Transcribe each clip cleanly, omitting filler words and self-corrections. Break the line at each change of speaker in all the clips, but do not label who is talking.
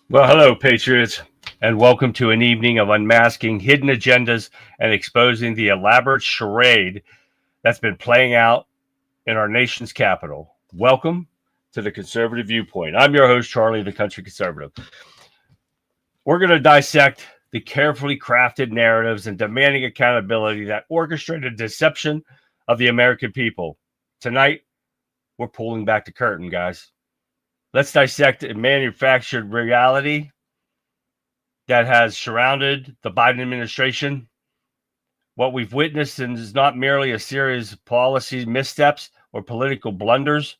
Well, hello, Patriots, and welcome to an evening of unmasking hidden agendas and exposing the elaborate charade that's been playing out in our nation's capital. Welcome to the Conservative Viewpoint. I'm your host, Charlie, the Country Conservative. We're going to dissect the carefully crafted narratives and demanding accountability that orchestrated deception of the American people. Tonight, we're pulling back the curtain, guys. Let's dissect a manufactured reality that has surrounded the Biden administration. What we've witnessed is not merely a series of policy missteps or political blunders.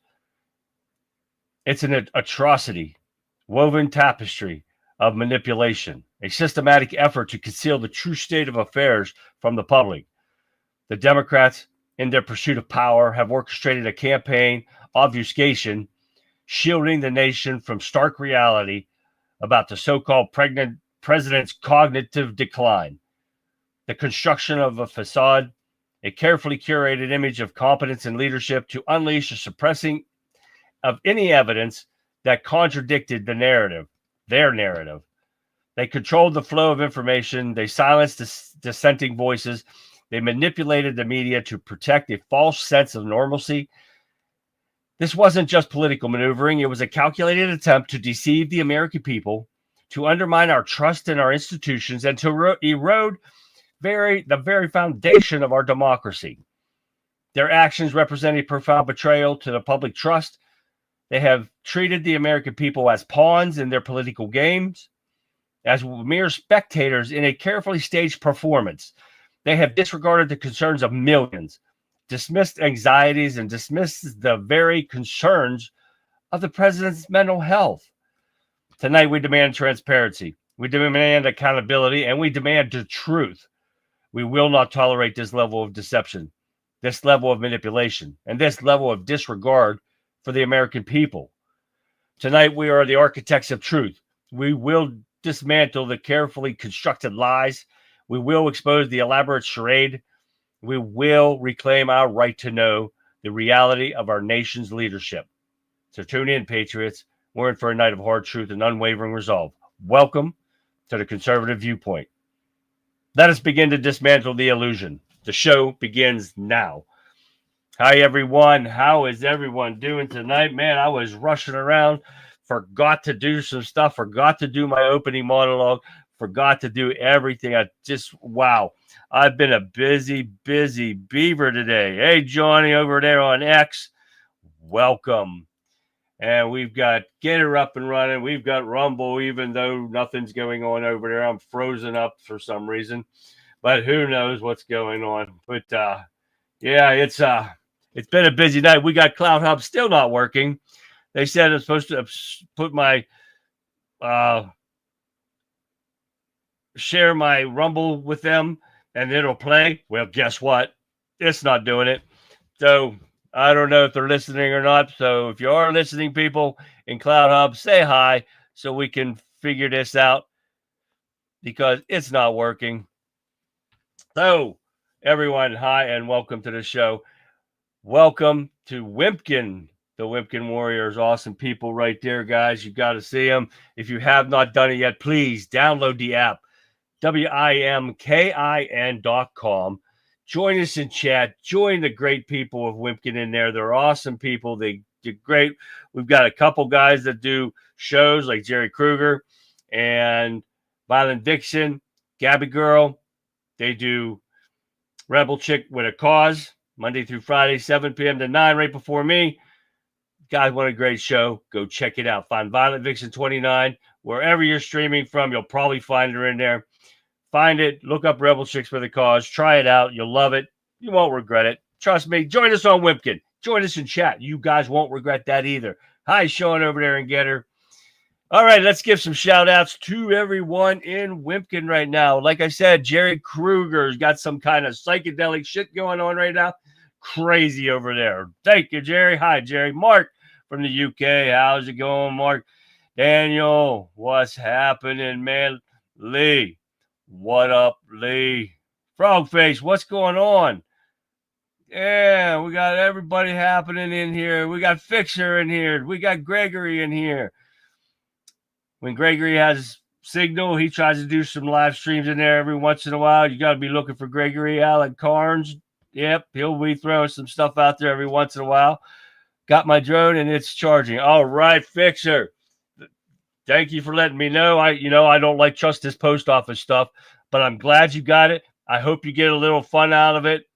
It's an atrocity, woven tapestry of manipulation, a systematic effort to conceal the true state of affairs from the public. The Democrats, in their pursuit of power, have orchestrated a campaign obfuscation, shielding the nation from stark reality about the so-called president's cognitive decline. The construction of a facade, a carefully curated image of competence and leadership to unleash a suppressing of any evidence that contradicted their narrative. They controlled the flow of information. They silenced dissenting voices. They manipulated the media to protect a false sense of normalcy. This wasn't just political maneuvering. It was a calculated attempt to deceive the American people, to undermine our trust in our institutions, and to erode the very foundation of our democracy. Their actions represent a profound betrayal to the public trust. They have treated the American people as pawns in their political games, as mere spectators in a carefully staged performance. They have disregarded the concerns of millions, dismissed anxieties, and dismissed the very concerns of the president's mental health. Tonight, we demand transparency, we demand accountability, and we demand the truth. We will not tolerate this level of deception, this level of manipulation, and this level of disregard for the American people. Tonight, we are the architects of truth. We will dismantle the carefully constructed lies. We will expose the elaborate charade. We will reclaim our right to know the reality of our nation's leadership. So tune in, Patriots. We're in for a night of hard truth and unwavering resolve. Welcome to the Conservative Viewpoint. Let us begin to dismantle the illusion. The show begins now. Hi, everyone. How is everyone doing tonight? Man, I was rushing around, forgot to do some stuff, forgot to do my opening monologue, forgot to do everything. Wow. I've been a busy beaver today. Hey, Johnny over there on X, welcome. And we've got Get Her Up and Running. We've got Rumble, even though nothing's going on over there. I'm frozen up for some reason, but who knows what's going on. But yeah, it's been a busy night. We got Cloud Hub still not working. They said I'm supposed to put my share my Rumble with them and it'll play. Well, guess what? It's not doing it. So I don't know if they're listening or not. So if you are listening, people in Cloud Hub, say hi so we can figure this out because it's not working. So everyone, hi and welcome to the show. Welcome to Wimpkin, the Wimpkin Warriors. Awesome people right there, guys. You got to see them. If you have not done it yet, please download the app, WIMKIN.com. Join us in chat. Join the great people of Wimpkin in there. They're awesome people. They do great. We've got a couple guys that do shows like Jerry Kruger and Violent Vixen, Gabby Girl. They do Rebel Chick with a Cause, Monday through Friday, 7 p.m. to 9, right before me. Guys, what a great show. Go check it out. Find Violent Vixen 29. Wherever you're streaming from, you'll probably find her in there. Find it. Look up Rebel Chicks for the Cause. Try it out. You'll love it. You won't regret it. Trust me. Join us on Wimpkin. Join us in chat. You guys won't regret that either. Hi, Sean over there in Getter. All right, let's give some shout-outs to everyone in Wimpkin right now. Like I said, Jerry Kruger's got some kind of psychedelic shit going on right now. Crazy over there. Thank you, Jerry. Hi, Jerry. Mark from the UK. How's it going, Mark? Daniel, what's happening, man? Lee, what up, Lee? Frogface, what's going on? Yeah, we got everybody happening in here. We got Fixer in here. We got Gregory in here. when Gregory has signal, he tries to do some live streams in there every once in a while. You got to be looking for Gregory Allen Carnes. Yep, he'll be throwing some stuff out there every once in a while. Got my drone and it's charging. All right, Fixer. Thank you for letting me know. I don't like trust this post office stuff, but I'm glad you got it. I hope you get a little fun out of it.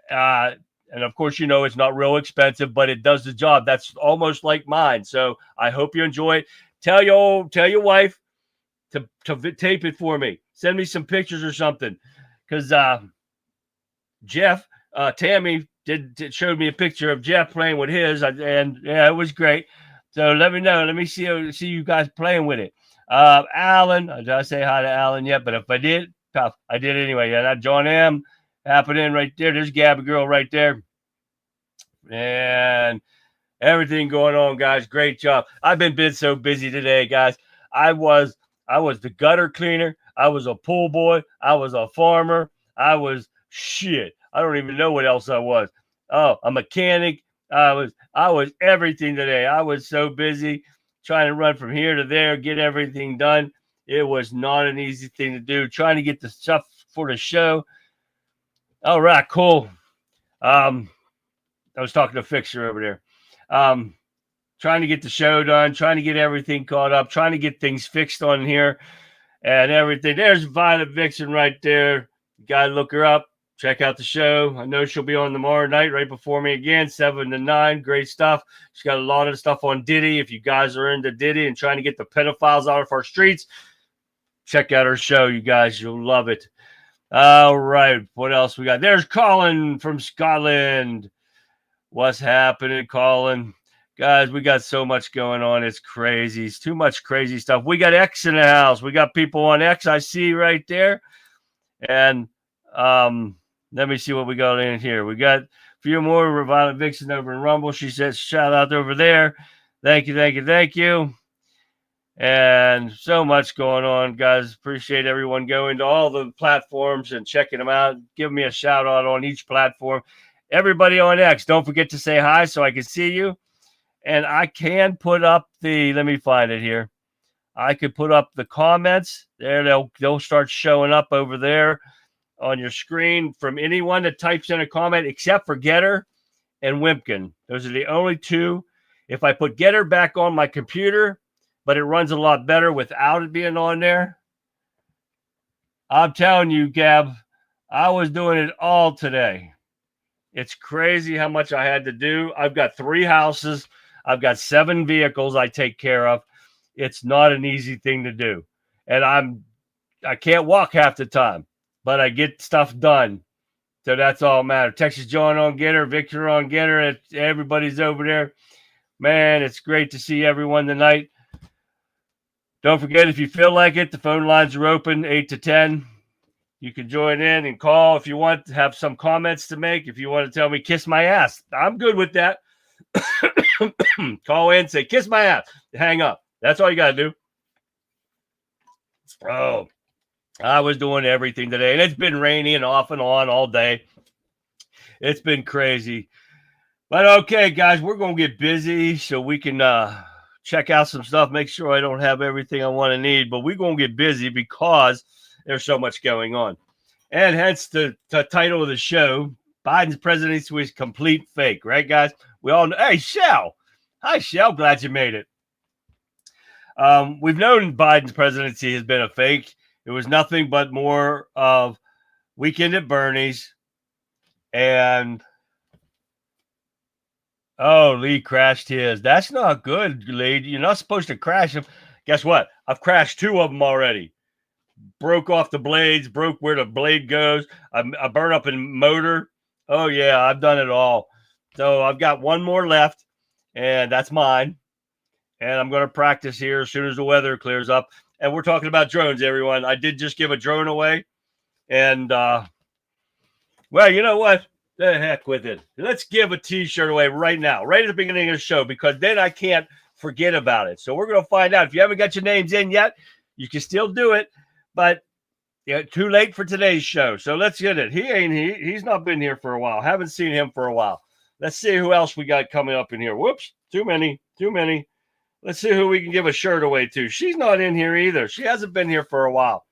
And of course, it's not real expensive, but it does the job. That's almost like mine. So I hope you enjoy it. Tell your wife to tape it for me. Send me some pictures or something. Because Jeff, Tammy showed me a picture of Jeff playing with his, and yeah, it was great. So let me know. Let me see you guys playing with it. Alan, did I say hi to Alan yet? But if I did, tough. I did anyway. Yeah, that John M. happening right there. There's Gabby Girl right there. And everything going on, guys. Great job. I've been so busy today, guys. I was the gutter cleaner. I was a pool boy. I was a farmer. I was shit. I don't even know what else I was. Oh, a mechanic. I was everything today. I was so busy trying to run from here to there, get everything done. It was not an easy thing to do. Trying to get the stuff for the show. All right, cool. I was talking to Fixer over there. Trying to get the show done, trying to get everything caught up, trying to get things fixed on here and everything. There's Violet Vixen right there. You got to look her up. Check out the show. I know she'll be on tomorrow night right before me again, 7 to 9. Great stuff. She's got a lot of stuff on Diddy. If you guys are into Diddy and trying to get the pedophiles out of our streets, check out her show, you guys. You'll love it. All right. What else we got? There's Colin from Scotland. What's happening, Colin? Guys, we got so much going on. It's crazy. It's too much crazy stuff. We got X in the house. We got people on X I see right there. And let me see what we got in here. We got a few more. Violet Vixen over in Rumble. She says, shout out over there. Thank you, thank you, thank you. And so much going on, guys. Appreciate everyone going to all the platforms and checking them out. Give me a shout out on each platform. Everybody on X, don't forget to say hi so I can see you. And I can put up let me find it here. I could put up the comments there. They'll start showing up over there on your screen from anyone that types in a comment, except for Getter and Wimpkin. Those are the only two. If I put Getter back on my computer, but it runs a lot better without it being on there. I'm telling you, Gab, I was doing it all today. It's crazy how much I had to do. I've got 3 houses. I've got 7 vehicles I take care of. It's not an easy thing to do. And I can't walk half the time, but I get stuff done. So that's all that matters. Texas John on Getter, Victor on Getter. Everybody's over there. Man, it's great to see everyone tonight. Don't forget, if you feel like it, the phone lines are open 8 to 10. You can join in and call if you want to have some comments to make. If you want to tell me, kiss my ass, I'm good with that. Call in, say, kiss my ass, hang up. That's all you got to do. Oh, I was doing everything today, and it's been rainy and off and on all day. It's been crazy. But okay, guys, we're going to get busy so we can check out some stuff, make sure I don't have everything I want to need. But we're going to get busy because there's so much going on. And hence the title of the show, Biden's presidency was complete fake. Right, guys? We all know. Hey, Shell. Hi, Shell. Glad you made it. We've known Biden's presidency has been a fake. It was nothing but more of Weekend at Bernie's. And, oh, Lee crashed his. That's not good, Lee. You're not supposed to crash him. Guess what? I've crashed 2 of them already. Broke off the blades, broke where the blade goes. I burn up in motor. Oh, yeah, I've done it all. So I've got 1 more left, and that's mine. And I'm going to practice here as soon as the weather clears up. And we're talking about drones, everyone. I did just give a drone away. And, well, you know what? The heck with it. Let's give a T-shirt away right now, right at the beginning of the show, because then I can't forget about it. So we're going to find out. If you haven't got your names in yet, you can still do it. But too late for today's show. So let's get it. He's not been here for a while. Haven't seen him for a while. Let's see who else we got coming up in here. Whoops. Too many. Let's see who we can give a shirt away to. She's not in here either. She hasn't been here for a while.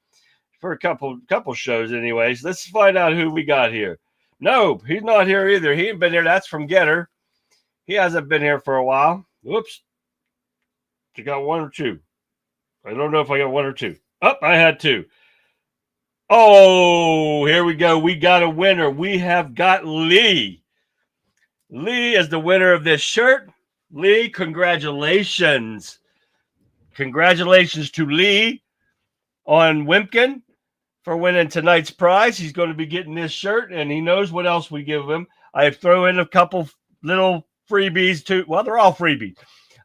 For a couple shows anyways. Let's find out who we got here. No, he's not here either. He ain't been here. That's from Getter. He hasn't been here for a while. Whoops. You got one or two. I don't know if I got one or two. Oh, I had two. Oh, here we go. We got a winner. We have got Lee. Lee is the winner of this shirt. Lee, congratulations. Congratulations to Lee on Wimpkin for winning tonight's prize. He's going to be getting this shirt, and he knows what else we give him. I throw in a couple little freebies too. Well, they're all freebies.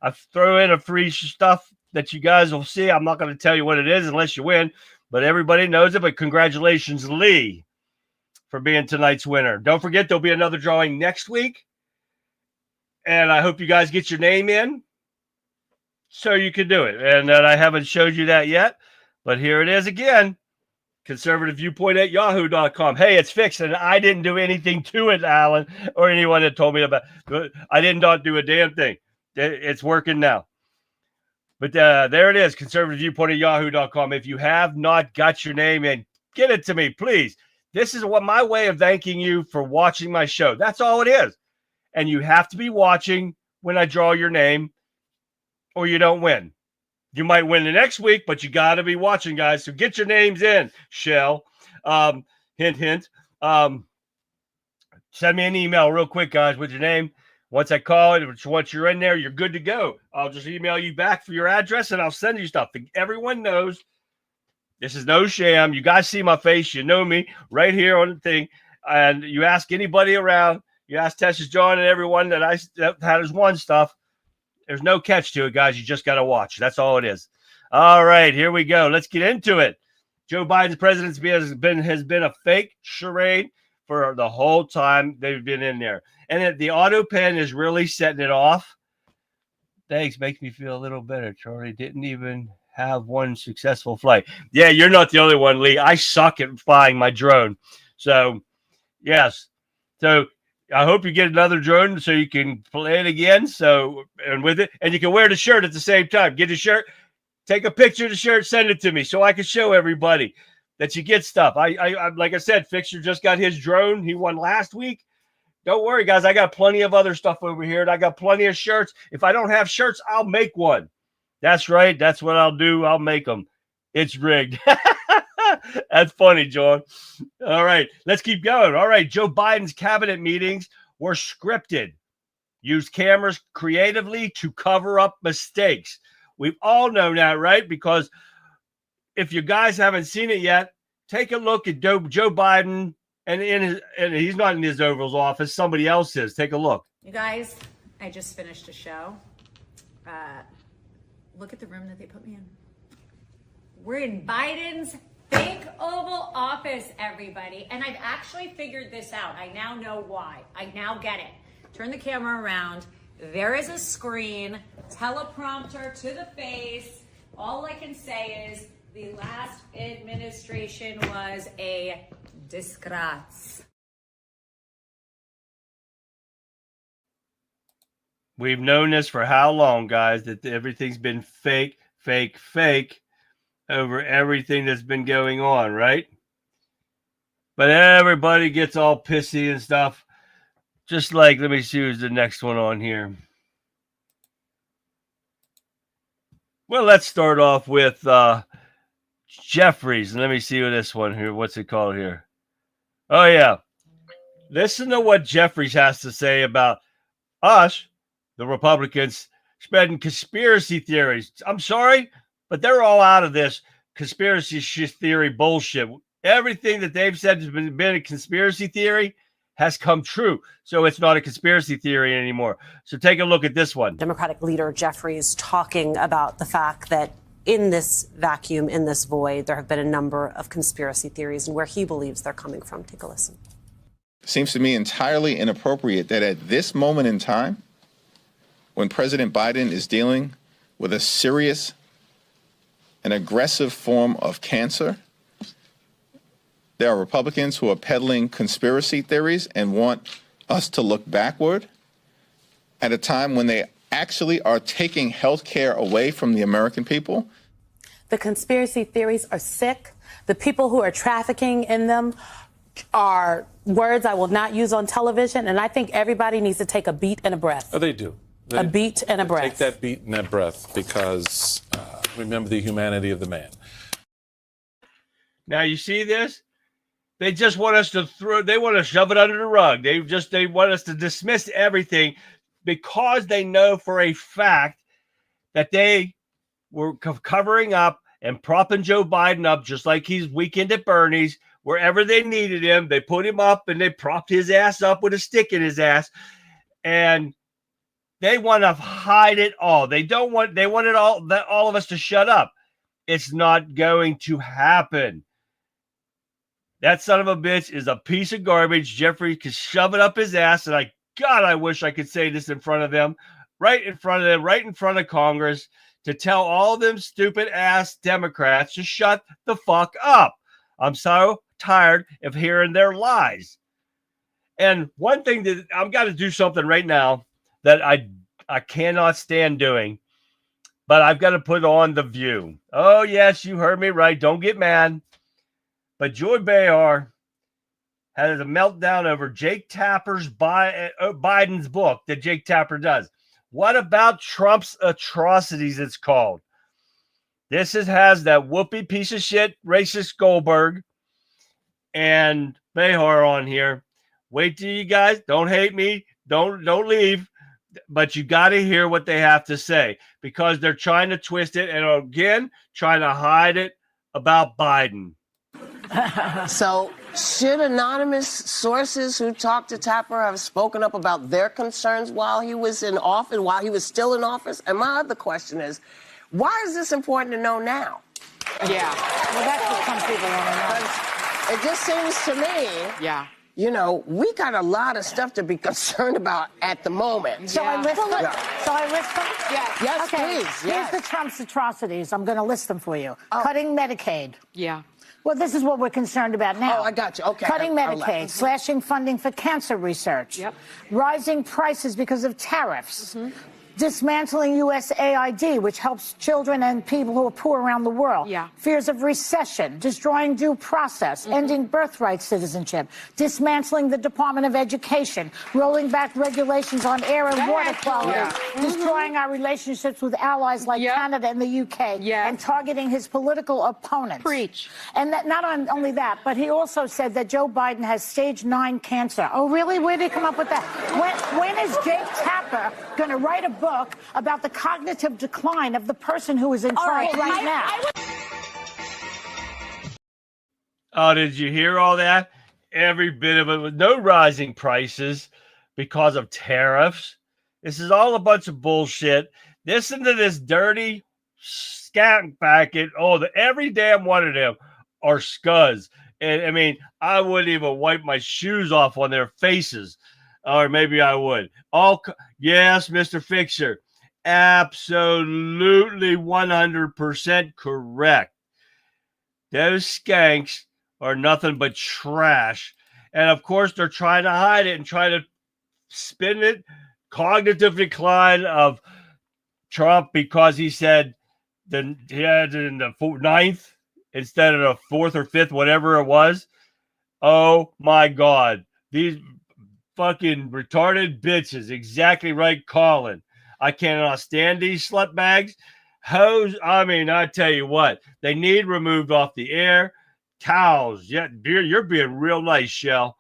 I throw in a free stuff that you guys will see. I'm not going to tell you what it is unless you win, but everybody knows it. But congratulations, Lee, for being tonight's winner. Don't forget, there'll be another drawing next week, and I hope you guys get your name in so you can do it. And I haven't showed you that yet, but here it is again. Conservative Viewpoint at yahoo.com. Hey, it's fixed, and I didn't do anything to it, Alan, or anyone that told me about it. I did not do a damn thing. It's working now. But there it is, Conservative Viewpoint at yahoo.com. If you have not got your name in, get it to me, please. This is what my way of thanking you for watching my show. That's all it is. And you have to be watching when I draw your name, or you don't win. You might win the next week, but you got to be watching, guys. So get your names in, Shell. Hint, hint. Send me an email real quick, guys, with your name. Once I call it, once you're in there, you're good to go. I'll just email you back for your address, and I'll send you stuff. Everyone knows this is no sham. You guys see my face. You know me right here on the thing. And you ask anybody around. You ask Texas John and everyone that has won stuff. There's no catch to it, guys. You just got to watch. That's all it is. All right, here we go. Let's get into it. Joe Biden's presidency has been a fake charade for the whole time they've been in there. And the auto pen is really setting it off. Thanks. Makes me feel a little better, Charlie. Didn't even have one successful flight. Yeah, you're not the only one, Lee. I suck at flying my drone. So, yes. So, I hope you get another drone so you can play it again. So, and with it, and you can wear the shirt at the same time. Get a shirt, take a picture of the shirt, send it to me so I can show everybody that you get stuff. I like I said, Fixer just got his drone. He won last week. Don't worry, guys. I got plenty of other stuff over here, and I got plenty of shirts. If I don't have shirts, I'll make one. That's right. That's what I'll do. I'll make them. It's rigged. That's funny, John. All right, let's keep going. All right, Joe Biden's cabinet meetings were scripted. Used cameras creatively to cover up mistakes. We all know that, right? Because if you guys haven't seen it yet, take a look at Joe Biden, and he's not in his Oval's office. Somebody else is. Take a look.
You guys, I just finished a show. Look at the room that they put me in. We're in Biden's fake Oval Office, everybody. And I've actually figured this out. I now know why. I now get it. Turn the camera around. There is a screen, teleprompter to the face. All I can say is the last administration was a disgrace.
We've known this for how long, guys, that everything's been fake, fake, fake over everything that's been going on, right? But everybody gets all pissy and stuff. Just like, let me see who's the next one on here. Well, let's start off with Jeffries. And let me see what this one here. What's it called here? Oh, yeah. Listen to what Jeffries has to say about us, the Republicans, spreading conspiracy theories. I'm sorry, but they're all out of this conspiracy theory bullshit. Everything that they've said has been a conspiracy theory has come true. So it's not a conspiracy theory anymore. So take a look at this one.
Democratic leader Jeffries talking about the fact that in this vacuum, in this void, there have been a number of conspiracy theories and where he believes they're coming from. Take a listen.
It seems to me entirely inappropriate that at this moment in time, when President Biden is dealing with a serious and aggressive form of cancer, there are Republicans who are peddling conspiracy theories and want us to look backward at a time when they actually are taking health care away from the American people.
The conspiracy theories are sick. The people who are trafficking in them are words I will not use on television. And I think everybody needs to take a beat and a breath.
Oh, they do.
A beat and a breath.
Take that beat and that breath, because remember the humanity of the man.
Now you see this? They just want us to they want to shove it under the rug. They want us to dismiss everything because they know for a fact that they were covering up and propping Joe Biden up just like he's Weekend at Bernie's. Wherever they needed him, they put him up and they propped his ass up with a stick in his ass. And they want to hide it all. They want it all of us to shut up. It's not going to happen. That son of a bitch is a piece of garbage. Jeffrey can shove it up his ass. And I wish I could say this in front of them, right in front of Congress, to tell all them stupid ass Democrats to shut the fuck up. I'm so tired of hearing their lies. And one thing that I've got to do something right now that I cannot stand doing, but I've got to put on The View. Oh, yes, you heard me right. Don't get mad. But Joy Behar had a meltdown over Jake Tapper's Biden's book that Jake Tapper does. What about Trump's atrocities, it's called? This has that whoopee piece of shit racist Goldberg and Behar on here. Wait till you guys don't hate me. Don't leave. But you got to hear what they have to say, because they're trying to twist it and again trying to hide it about Biden.
So should anonymous sources who talked to Tapper have spoken up about their concerns while he was in office, while he was still in office? And my other question is, why is this important to know now?
Yeah. Well, that's what some people want to know.
It just seems to me,
Yeah.
you know, we got a lot of stuff to be concerned about at the moment.
So I list them?
Yeah.
So I list them?
Yes. Yes,
Okay.
please. Yes.
Here's the Trump's atrocities. I'm going to list them for you. Cutting Medicaid.
Yeah.
Well, this is what we're concerned about now.
Oh, I got you. Okay.
Cutting Medicaid, slashing funding for cancer research.
Yep.
Rising prices because of tariffs. Dismantling USAID, which helps children and people who are poor around the world.
Yeah.
Fears of recession, destroying due process, ending birthright citizenship, dismantling the Department of Education, rolling back regulations on air and water quality, destroying our relationships with allies like Canada and the UK, and targeting his political opponents.
Preach.
And that, not only that, but he also said that Joe Biden has stage 9 cancer. Oh, really? Where did he come up with that? When is Jake Tapper going to write a book about the cognitive decline of the person who is in charge right now?
Oh, did you hear all that? Every bit of it, with no rising prices because of tariffs. This is all a bunch of bullshit. Listen to this dirty scat packet. Oh, every damn one of them are scuds. And I mean, I wouldn't even wipe my shoes off on their faces. Or maybe I would. Yes, Mr. Fixer. Absolutely 100% correct. Those skanks are nothing but trash. And of course, they're trying to hide it and try to spin it. Cognitive decline of Trump because he said he had it in the 9th instead of the 4th or 5th, whatever it was. Oh my God. These fucking retarded bitches. Exactly right, Colin. I cannot stand these slut bags. Hoes, I mean, I tell you what, they need removed off the air. Cows, yeah, you're being real nice, Shell.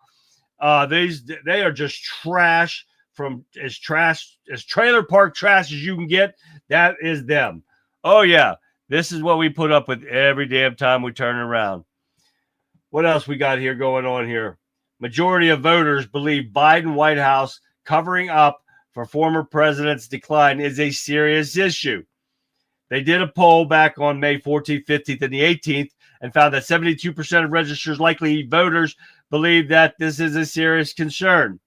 They are just trash, from as trailer park trash as you can get. That is them. Oh yeah, this is what we put up with every damn time we turn around. What else we got here going on here? Majority of voters believe Biden White House covering up for former president's decline is a serious issue. They did a poll back on May 14th, 15th, and the 18th and found that 72% of registered likely voters believe that this is a serious concern.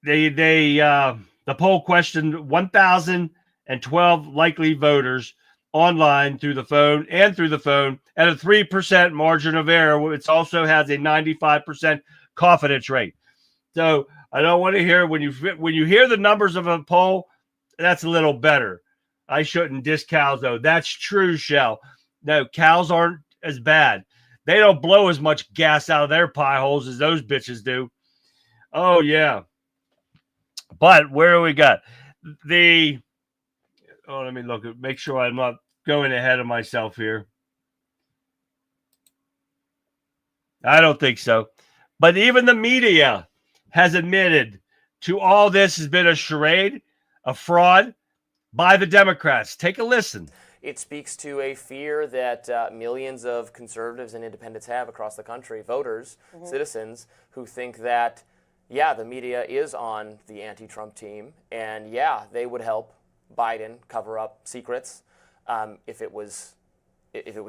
The poll questioned 1,012 likely voters online through the phone at a 3% margin of error. It also has a 95% confidence rate. So I don't want to hear when you hear the numbers of a poll. That's a little better. I shouldn't diss cows though. That's true, Shell. No, cows aren't as bad. They don't blow as much gas out of their pie holes as those bitches do. Oh yeah. But where do we got the? Oh, let me look at. Make sure I'm not going ahead of myself here. I don't think so. But even the media has admitted to all this has been a charade, a fraud by the Democrats. Take a listen.
It speaks to a fear that millions of conservatives and independents have across the country, voters, citizens, who think that, yeah, the media is on the anti-Trump team, and yeah, they would help Biden cover up secrets if it was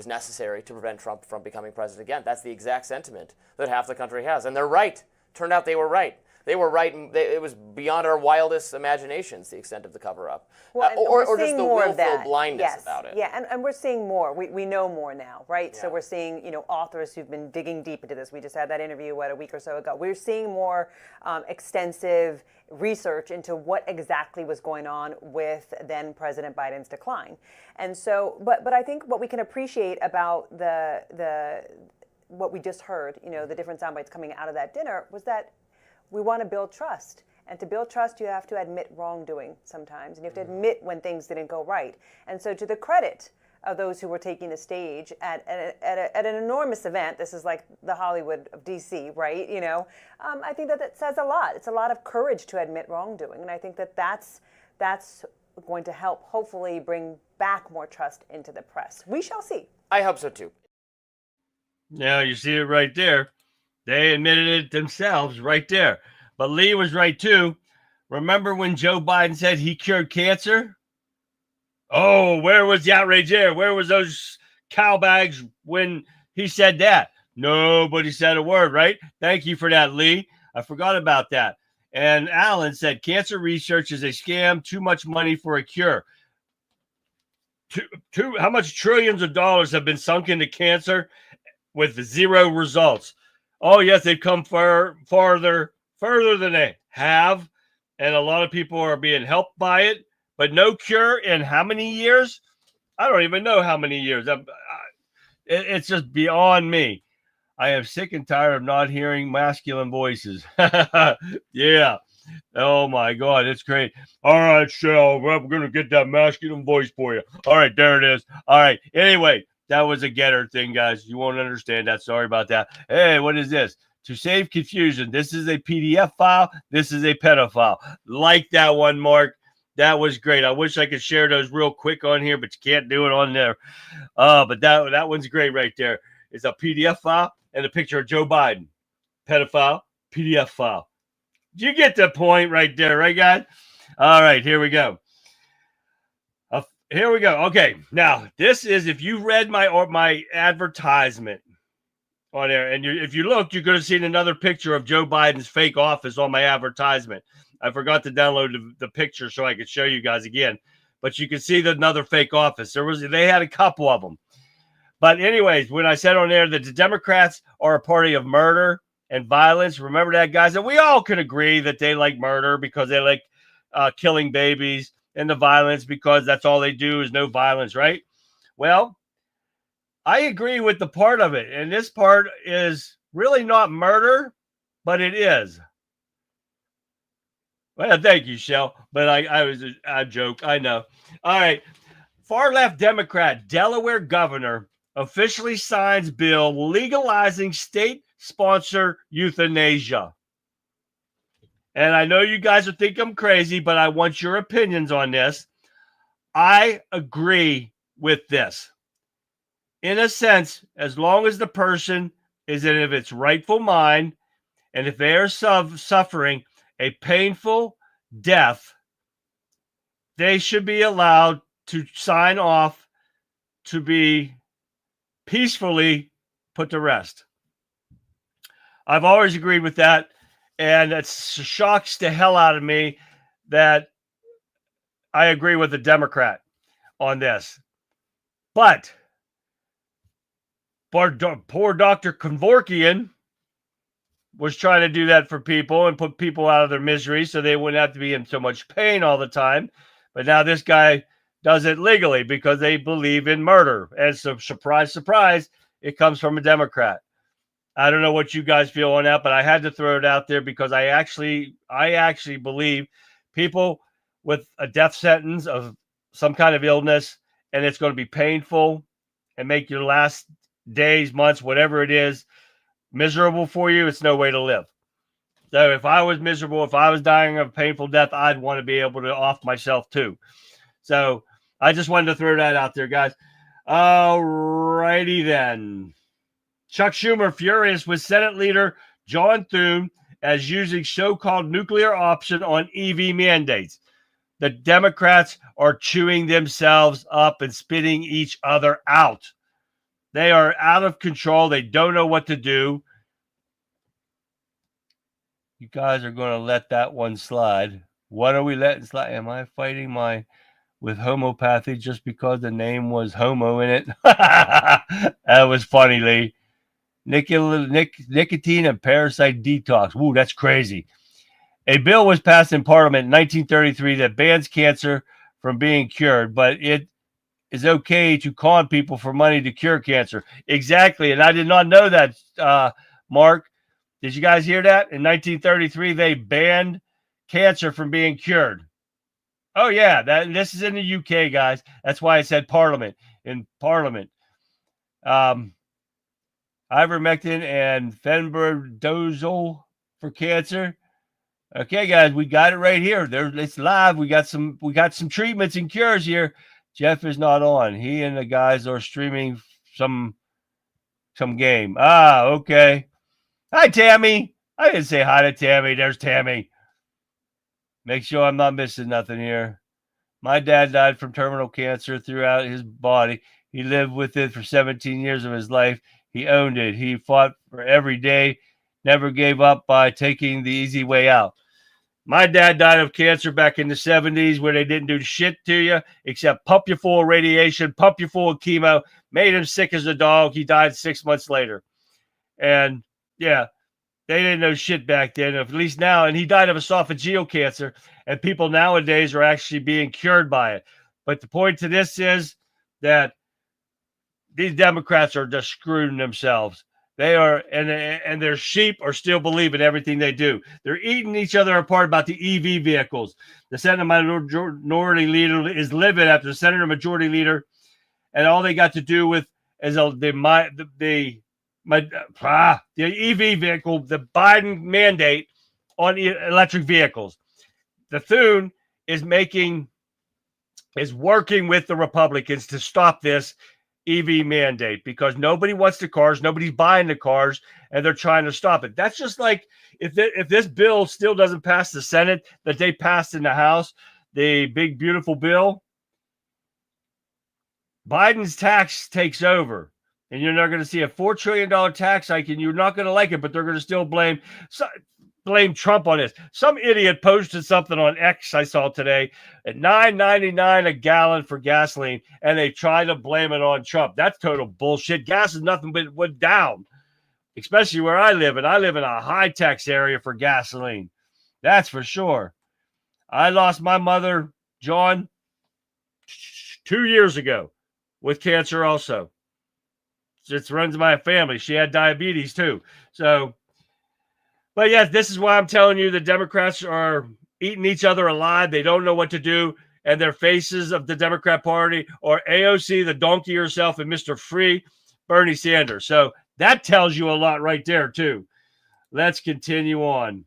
necessary to prevent Trump from becoming president again. That's the exact sentiment that half the country has, and they're right. Turned out they were right. They were right. It was beyond our wildest imaginations, the extent of the cover-up.
Well,
or just the willful blindness about it.
Yeah, and we're seeing more. We know more now, right?
Yeah.
So we're seeing, authors who've been digging deep into this. We just had that interview, a week or so ago. We're seeing more extensive research into what exactly was going on with then President Biden's decline. And so, but I think what we can appreciate about what we just heard, the different sound bites coming out of that dinner, was that we want to build trust. And to build trust, you have to admit wrongdoing sometimes. And you have to admit when things didn't go right. And so to the credit of those who were taking the stage at an enormous event, this is like the Hollywood of D.C., right? I think that says a lot. It's a lot of courage to admit wrongdoing. And I think that's going to help hopefully bring back more trust into the press. We shall see.
I hope so, too.
Yeah, you see it right there. They admitted it themselves right there. But Lee was right, too. Remember when Joe Biden said he cured cancer? Oh, where was the outrage there? Where was those cow bags when he said that? Nobody said a word, right? Thank you for that, Lee. I forgot about that. And Alan said, cancer research is a scam, too much money for a cure. How much trillions of dollars have been sunk into cancer with zero results? Oh, yes, they've come further than they have. And a lot of people are being helped by it. But no cure in how many years? I don't even know how many years. It's just beyond me. I am sick and tired of not hearing masculine voices. Yeah. Oh, my God. It's great. All right, Shell. We're going to get that masculine voice for you. All right, there it is. All right. Anyway, that was a getter thing, guys. You won't understand that. Sorry about that. Hey, what is this? To save confusion, this is a PDF file. This is a pedophile. Like that one, Mark. That was great. I wish I could share those real quick on here, but you can't do it on there. But that one's great right there. It's a PDF file and a picture of Joe Biden. Pedophile, PDF file. You get the point right there, right, guys? All right, here we go. Here we go. Okay, now this is if you read my advertisement on there, and if you look, you're going to see another picture of Joe Biden's fake office on my advertisement. I forgot to download the picture so I could show you guys again, but you can see another fake office. They had a couple of them. But anyways, when I said on there that the Democrats are a party of murder and violence, remember that, guys? And we all can agree that they like murder because they like killing babies, and the violence because that's all they do is no violence, right? Well, I agree with the part of it. And this part is really not murder, but it is. Well, thank you, Shell. But I joke. I know. All right. Far left Democrat, Delaware governor officially signs bill legalizing state-sponsored euthanasia. And I know you guys will think I'm crazy, but I want your opinions on this. I agree with this. In a sense, as long as the person is in its rightful mind, and if they are suffering a painful death, they should be allowed to sign off to be peacefully put to rest. I've always agreed with that. And it shocks the hell out of me that I agree with the Democrat on this. But poor Dr. Kevorkian, was trying to do that for people and put people out of their misery so they wouldn't have to be in so much pain all the time. But now this guy does it legally because they believe in murder. And so, surprise, surprise, it comes from a Democrat. I don't know what you guys feel on that, but I had to throw it out there because I actually believe people with a death sentence of some kind of illness, and it's going to be painful and make your last days, months, whatever it is, miserable for you. It's no way to live. So if I was miserable, if I was dying of a painful death, I'd want to be able to off myself too. So I just wanted to throw that out there, guys. All righty then. Chuck Schumer furious with Senate leader John Thune as using so-called nuclear option on EV mandates. The Democrats are chewing themselves up and spitting each other out. They are out of control. They don't know what to do. You guys are going to let that one slide. What are we letting slide? Am I fighting with homeopathy just because the name was homo in it? That was funny, Lee. Nicotine and parasite detox. Ooh, that's crazy. A bill was passed in Parliament in 1933 that bans cancer from being cured, but it is okay to con people for money to cure cancer. Exactly, and I did not know that, Mark. Did you guys hear that? In 1933, they banned cancer from being cured. Oh, yeah, this is in the UK, guys. That's why I said Parliament. In Parliament. Ivermectin and fenbendazole for cancer. Okay, guys, we got it right here. It's live. We got some treatments and cures here. Jeff is not on. He and the guys are streaming some game. Okay. Hi, Tammy. I didn't say hi to Tammy. There's Tammy. Make sure I'm not missing nothing here. My dad died from terminal cancer throughout his body. He lived with it for 17 years of his life. He owned it. He fought for every day, never gave up by taking the easy way out. My dad died of cancer back in the 70s where they didn't do shit to you except pump you full of radiation, pump you full of chemo, made him sick as a dog. He died 6 months later. And, yeah, they didn't know shit back then, at least now. And he died of esophageal cancer, and people nowadays are actually being cured by it. But the point to this is that these Democrats are just screwing themselves. They are, and their sheep are still believing everything they do. They're eating each other apart about the EV vehicles. The Senate minority leader is livid after the Senate majority leader, and all they got to do with is the EV vehicle, the Biden mandate on electric vehicles. The Thune is working with the Republicans to stop this EV mandate because nobody wants the cars, nobody's buying the cars, and they're trying to stop it. That's just like if this bill still doesn't pass the Senate that they passed in the House, the big beautiful bill, Biden's tax takes over, and you're not going to see a $4 trillion tax hike, and you're not going to like it, but they're going to still blame Trump on this. Some idiot posted something on X I saw today at $9.99 a gallon for gasoline, and they try to blame it on Trump. That's total bullshit. Gas is nothing but went down, especially where I live, and I live in a high tax area for gasoline. That's for sure. I lost my mother, John, 2 years ago with cancer also. It runs in my family. She had diabetes too. So, but yes, this is why I'm telling you the Democrats are eating each other alive. They don't know what to do. And their faces of the Democrat Party are AOC, the donkey herself, and Mr. Free, Bernie Sanders. So that tells you a lot right there, too. Let's continue on.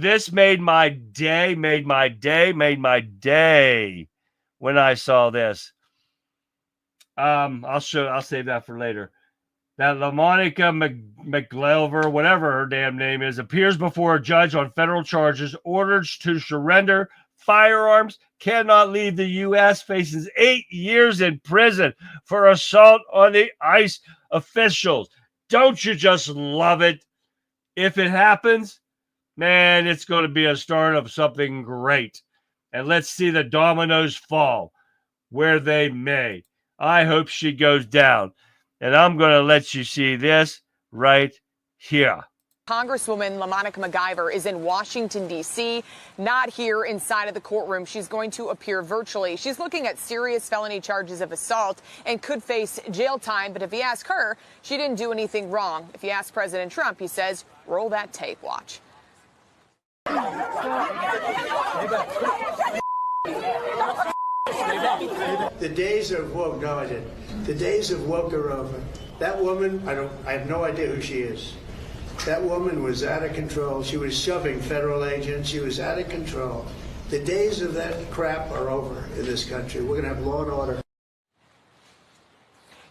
This made my day when I saw this. I'll save that for later. That LaMonica McGlever, whatever her damn name is, appears before a judge on federal charges, ordered to surrender firearms, cannot leave the U.S., faces 8 years in prison for assault on the ICE officials. Don't you just love it? If it happens, man, it's going to be a start of something great. And let's see the dominoes fall where they may. I hope she goes down. And I'm going to let you see this right here.
Congresswoman LaMonica MacGyver is in Washington, D.C., not here inside of the courtroom. She's going to appear virtually. She's looking at serious felony charges of assault and could face jail time. But if you ask her, she didn't do anything wrong. If you ask President Trump, he says, roll that tape. Watch.
The days of woke, no, I didn't. The days of woke are over. That woman, I have no idea who she is. That woman was out of control. She was shoving federal agents. She was out of control. The days of that crap are over in this country. We're going to have law and order.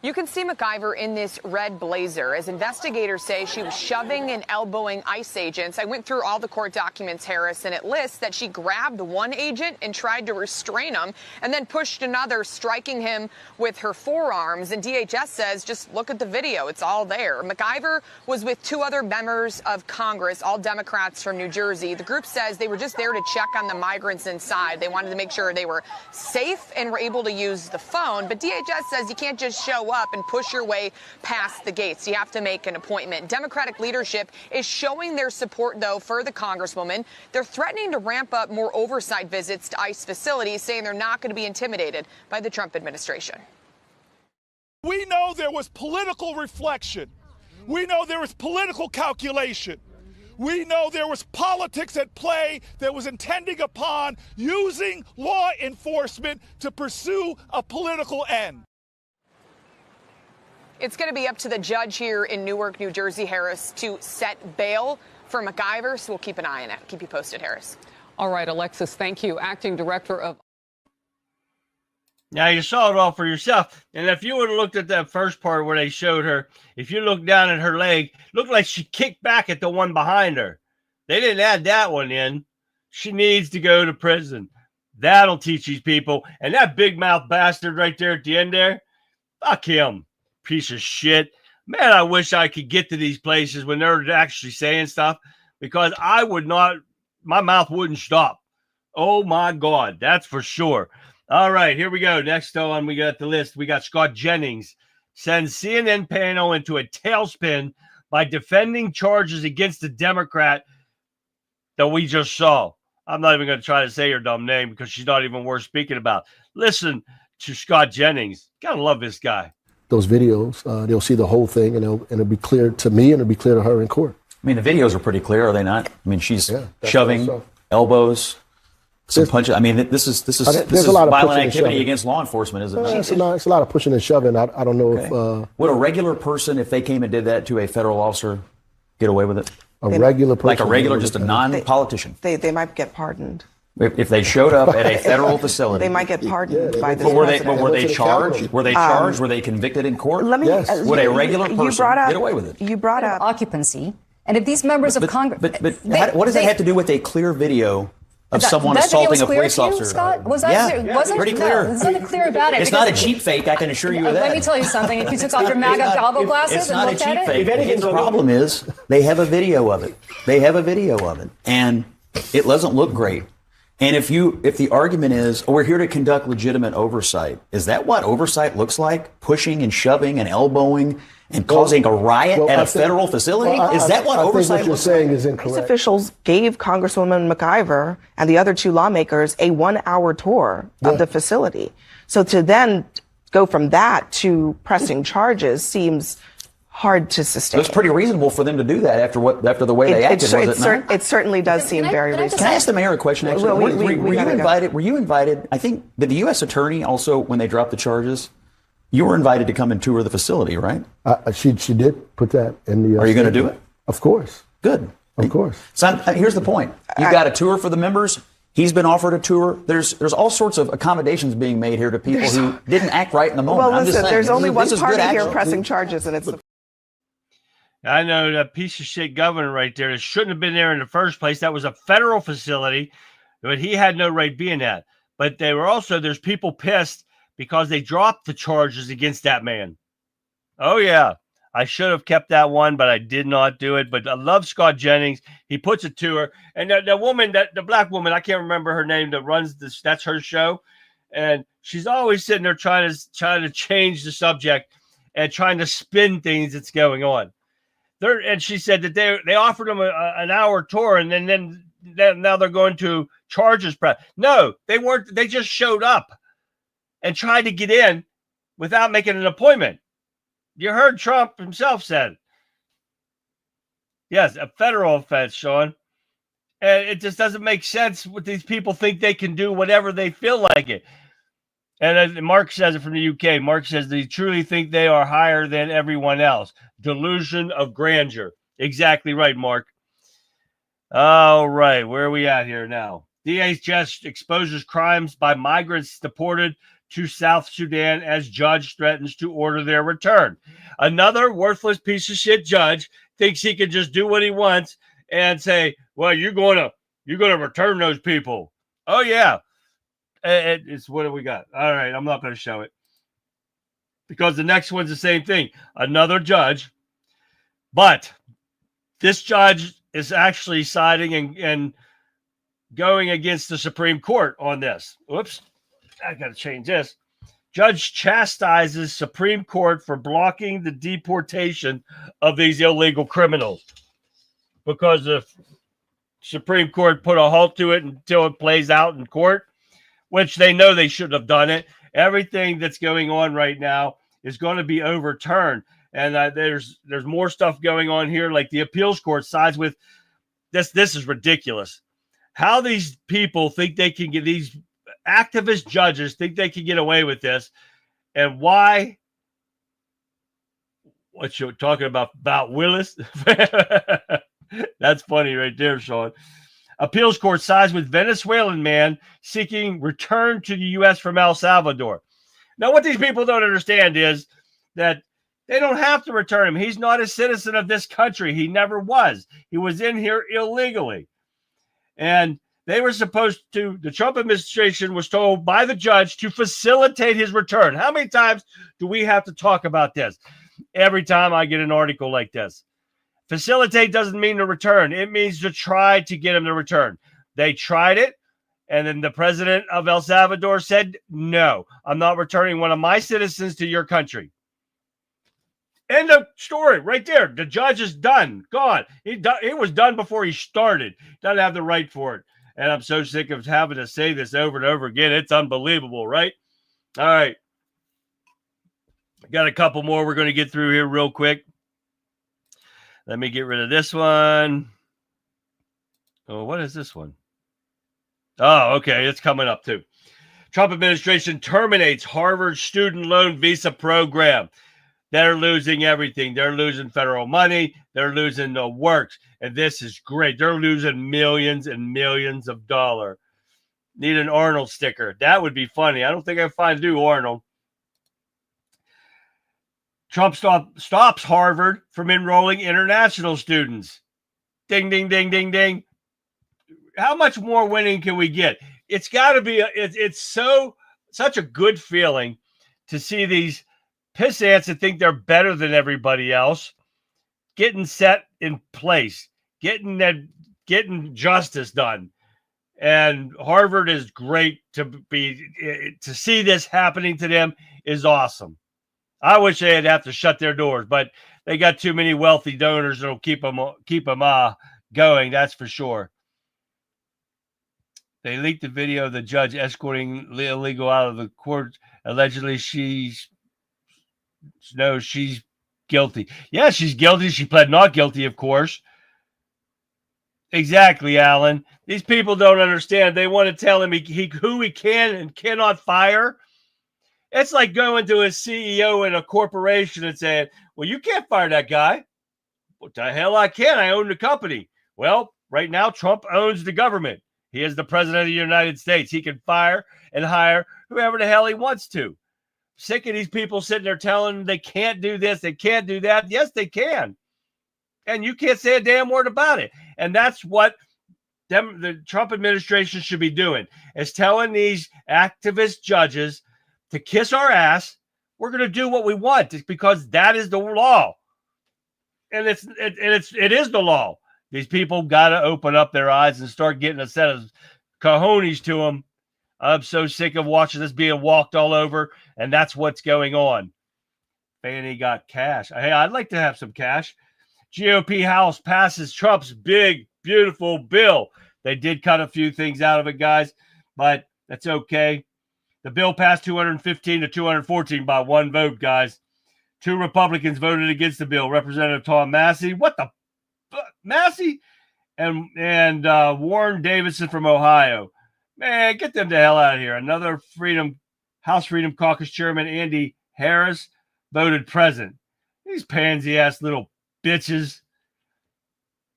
You can see MacGyver in this red blazer. As investigators say, she was shoving and elbowing ICE agents. I went through all the court documents, Harris, and it lists that she grabbed one agent and tried to restrain him and then pushed another, striking him with her forearms. And DHS says, just look at the video. It's all there. MacGyver was with two other members of Congress, all Democrats from New Jersey. The group says they were just there to check on the migrants inside. They wanted to make sure they were safe and were able to use the phone. But DHS says you can't just show up and push your way past the gates. You have to make an appointment. Democratic leadership is showing their support, though, for the Congresswoman. They're threatening to ramp up more oversight visits to ICE facilities, saying they're not going to be intimidated by the Trump administration.
We know there was political reflection. We know there was political calculation. We know there was politics at play that was intending upon using law enforcement to pursue a political end.
It's going to be up to the judge here in Newark, New Jersey, Harris, to set bail for MacGyver, so we'll keep an eye on it. Keep you posted, Harris.
All right, Alexis, thank you. Acting Director of...
Now, you saw it all for yourself. And if you would have looked at that first part where they showed her, if you look down at her leg, looked like she kicked back at the one behind her. They didn't add that one in. She needs to go to prison. That'll teach these people. And that big mouth bastard right there at the end there, fuck him. Piece of shit. Man, I wish I could get to these places when they're actually saying stuff, because I would not, my mouth wouldn't stop. Oh my God, that's for sure. All right, here we go. Next on, we got the list. We got Scott Jennings sends CNN panel into a tailspin by defending charges against the Democrat that we just saw. I'm not even going to try to say her dumb name because she's not even worth speaking about. Listen to Scott Jennings. Gotta love this guy.
Those videos, they'll see the whole thing, and it'll be clear to me, and it'll be clear to her in court.
I mean, the videos are pretty clear, are they not? I mean, she's shoving, elbows, some punches. I mean, this is violent activity against law enforcement, isn't it?
It's a lot of pushing and shoving. I don't know if...
Would a regular person, if they came and did that to a federal officer, get away with it?
A regular person?
Like a regular, just a non-politician?
They might get pardoned.
If they showed up at a federal facility,
they might get pardoned by this.
But were they charged? Were they charged? Were they convicted in court?
Let me.
Would a regular person get away with it?
You brought up
occupancy, and if these members of Congress,
what does that have to do with a clear video of someone assaulting a police officer?
Scott? Was that clear? Wasn't
pretty clear.
There's nothing clear about it.
It's not a cheap fake. I can assure you of that.
Let me tell you something. If you took off your MAGA goggle glasses and looked at it,
if anything, the problem is they have a video of it. They have a video of it, and it doesn't look great. And if the argument is, we're here to conduct legitimate oversight, is that what oversight looks like? Pushing and shoving and elbowing and causing a riot at a federal facility? Is that what oversight looks like?
What you're saying is incorrect.
These officials gave Congresswoman MacGyver and the other two lawmakers a 1-hour tour of the facility. So to then go from that to pressing charges seems hard to sustain.
It's pretty reasonable for them to do that after the way they acted, was it not?
It certainly does seem very reasonable.
Can I ask the mayor a question, actually? Were you invited? I think, did the U.S. attorney also, when they dropped the charges, you were invited to come and tour the facility, right?
She did put that in the...
Are you going to do it?
Of course.
Good.
Of course.
So here's the point. You've got a tour for the members. He's been offered a tour. There's all sorts of accommodations being made here to people who didn't act right in the moment.
Well, listen, there's only one party here pressing charges, and it's the...
I know that piece of shit governor right there that shouldn't have been there in the first place. That was a federal facility, but he had no right being that. But there's people pissed because they dropped the charges against that man. Oh, yeah. I should have kept that one, but I did not do it. But I love Scott Jennings. He puts it to her. And the woman, the black woman, I can't remember her name, that runs this, that's her show. And she's always sitting there trying to change the subject and trying to spin things that's going on. And she said that they offered them an hour tour, and then now they're going to charges press. No, they weren't. They just showed up and tried to get in without making an appointment. You heard Trump himself said, yes, a federal offense, Sean. And it just doesn't make sense what these people think they can do whatever they feel like it. And Mark says it from the UK. Mark says they truly think they are higher than everyone else. Delusion of grandeur. Exactly right, Mark. All right, where are we at here now? DHS exposes crimes by migrants deported to South Sudan as judge threatens to order their return. Another worthless piece of shit judge thinks he can just do what he wants and say, well, you're going to return those people. Oh, yeah. It's what do we got? All right, I'm not going to show it because the next one's the same thing. Another judge, but this judge is actually siding and going against the Supreme Court on this. Oops, I got to change this. Judge chastises Supreme Court for blocking the deportation of these illegal criminals because the Supreme Court put a halt to it until it plays out in court, which they know they should have done it. Everything that's going on right now is going to be overturned. And there's more stuff going on here, like the appeals court sides with this. This is ridiculous. How these people think they can get, these activist judges think they can get away with this, and why? What you're talking about Willis? That's funny right there, Sean. Appeals court sides with Venezuelan man seeking return to the U.S. from El Salvador. Now, what these people don't understand is that they don't have to return him. He's not a citizen of this country. He never was. He was in here illegally. And they were supposed to, the Trump administration was told by the judge to facilitate his return. How many times do we have to talk about this? Every time I get an article like this. Facilitate doesn't mean to return. It means to try to get him to return. They tried it, and then the president of El Salvador said, no, I'm not returning one of my citizens to your country. End of story right there. The judge is done. Gone. He was done before he started. Doesn't have the right for it. And I'm so sick of having to say this over and over again. It's unbelievable, right? All right. Got a couple more we're going to get through here real quick. Let me get rid of this one. Oh, what is this one? Oh, okay. It's coming up too. Trump administration terminates Harvard student loan visa program. They're losing everything. They're losing federal money. They're losing the works. And this is great. They're losing millions and millions of dollars. Need an Arnold sticker. That would be funny. I don't think I can find a new Arnold. Trump stops Harvard from enrolling international students. Ding, ding, ding, ding, ding. How much more winning can we get? It's got to be, it's such a good feeling to see these pissants that think they're better than everybody else getting set in place, getting justice done. And Harvard is great to see this happening to them is awesome. I wish they'd have to shut their doors, but they got too many wealthy donors that'll keep them going. That's for sure. They leaked the video of the judge escorting illegal out of the court. Allegedly, she's guilty. Yeah, she's guilty. She pled not guilty, of course. Exactly, Alan. These people don't understand. They want to tell him who he can and cannot fire. It's like going to a CEO in a corporation and saying, well, you can't fire that guy. What the hell I can? I own the company. Well, right now, Trump owns the government. He is the president of the United States. He can fire and hire whoever the hell he wants to. Sick of these people sitting there telling them they can't do this, they can't do that. Yes, they can. And you can't say a damn word about it. And that's what the Trump administration should be doing, is telling these activist judges to kiss our ass. We're going to do what we want. It's because that is the law. And it is the law. These people got to open up their eyes and start getting a set of cojones to them. I'm so sick of watching this being walked all over, and that's what's going on. Fannie got cash. Hey, I'd like to have some cash. GOP House passes Trump's big, beautiful bill. They did cut a few things out of it, guys, but that's okay. The bill passed 215 to 214 by one vote, guys. 2 Republicans voted against the bill. Representative Tom Massey. What the Massey? And Warren Davidson from Ohio. Man, get them the hell out of here. Another House Freedom Caucus Chairman Andy Harris voted present. These pansy-ass little bitches.